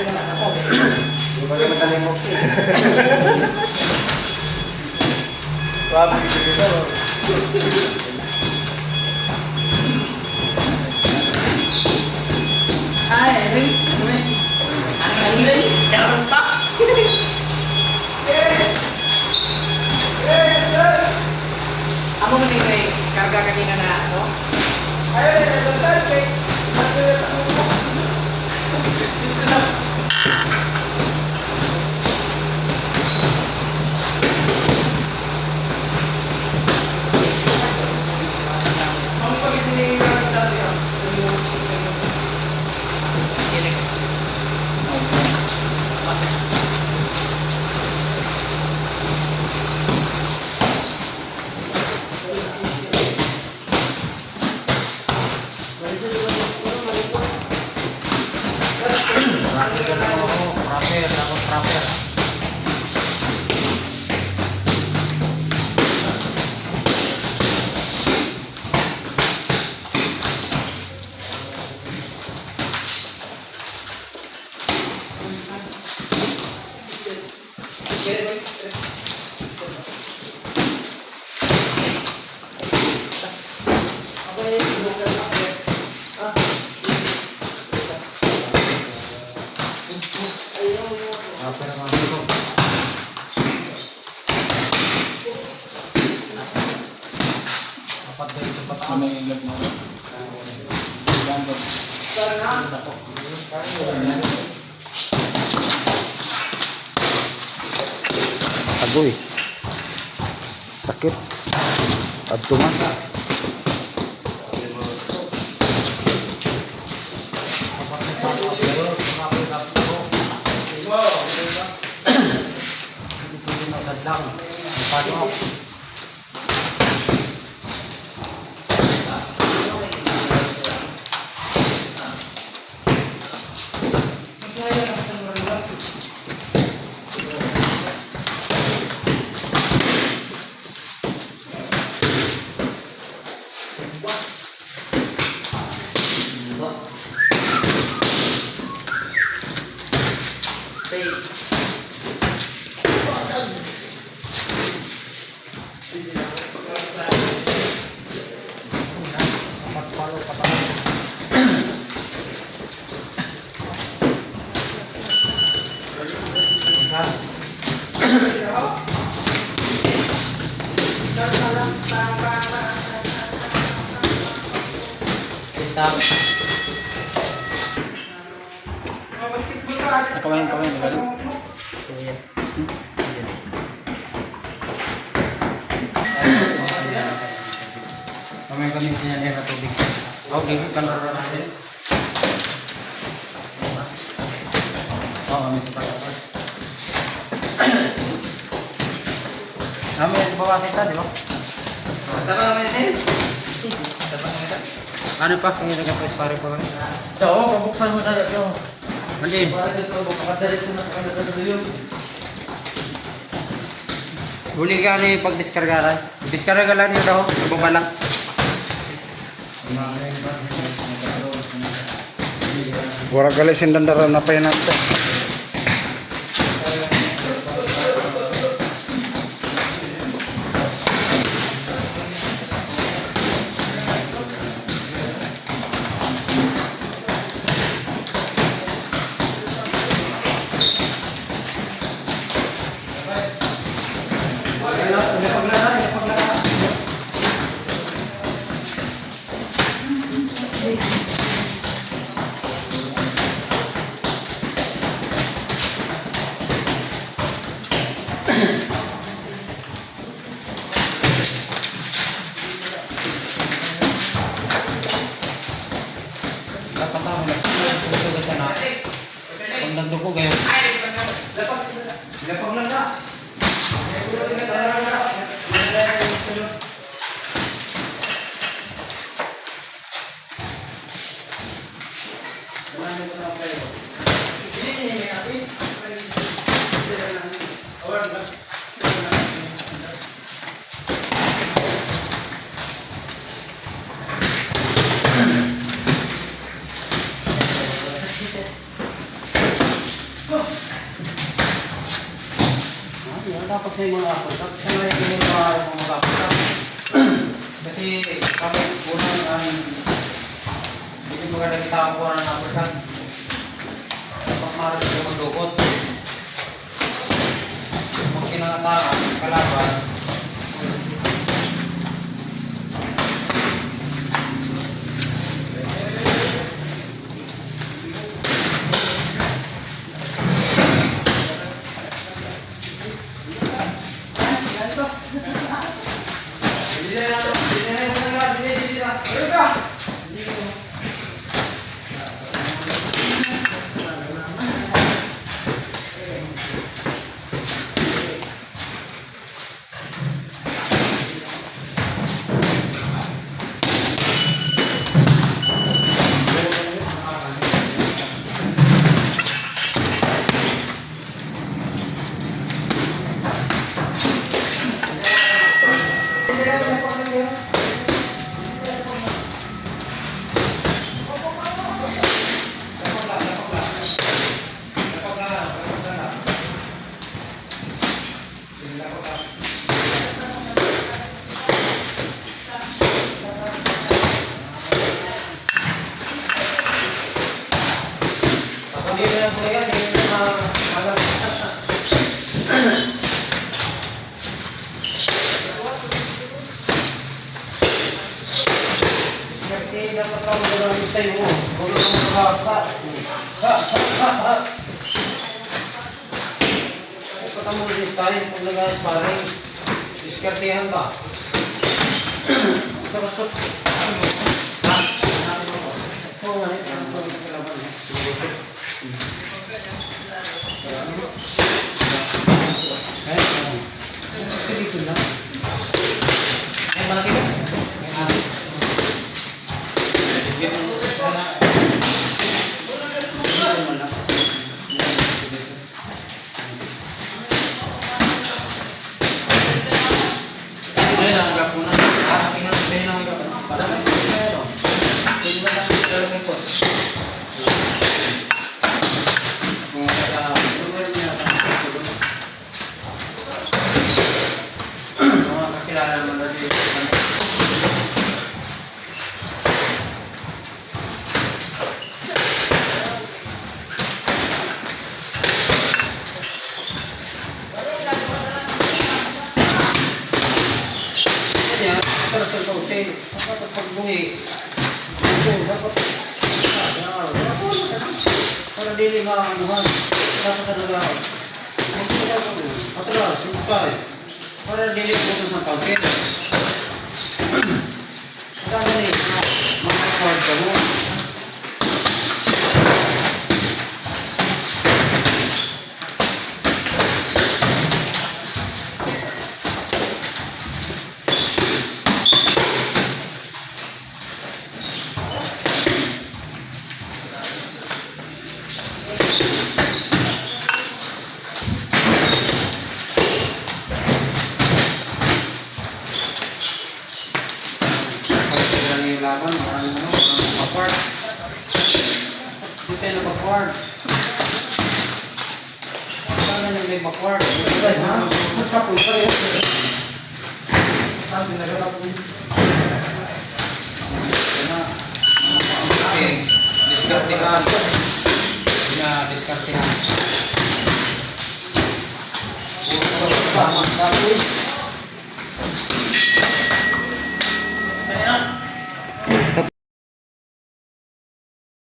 Hindi ba naman talimok siya? Grabe dito. Ay, jangan pak. Amo man ni karga kanina na ano? Ay, dasal kay. Trapper. Agoy. Sakit. Adtuman. Kawin galing. Kami sinyalir na tubig. Okay, kanaro natin. Kami sa pagkakas. Kami bawasin ta, di ba? Ano pa? Kung nagka-press pare pa kami. Oo, pabuksan mo na yun. Mandiin. Huli ka ni pag-diskargaran. Diskargaran nyo daw. Ibaba lang. Wala gali sindandara na pa yun natin. dapat sa mga ako. Dapat sa mga yung mga mag-ako. Kasi kami unang ang hindi maganda kita ako na napasan. Dapat maras yung magdukot. Kung kinangatakan, kalaban, diskartehan ba? Para dili maanuhan, dapat talaga patras, sumpay. Para dili putus ang pagkin. Kaya ni mga ka mo. Laban, maraming backward. Hindi tayo na backward. Saan na may backward? Kapul pa rin. Saan nagarap mo? Okay, diskartihan. Diskartihan. Sama, tapos.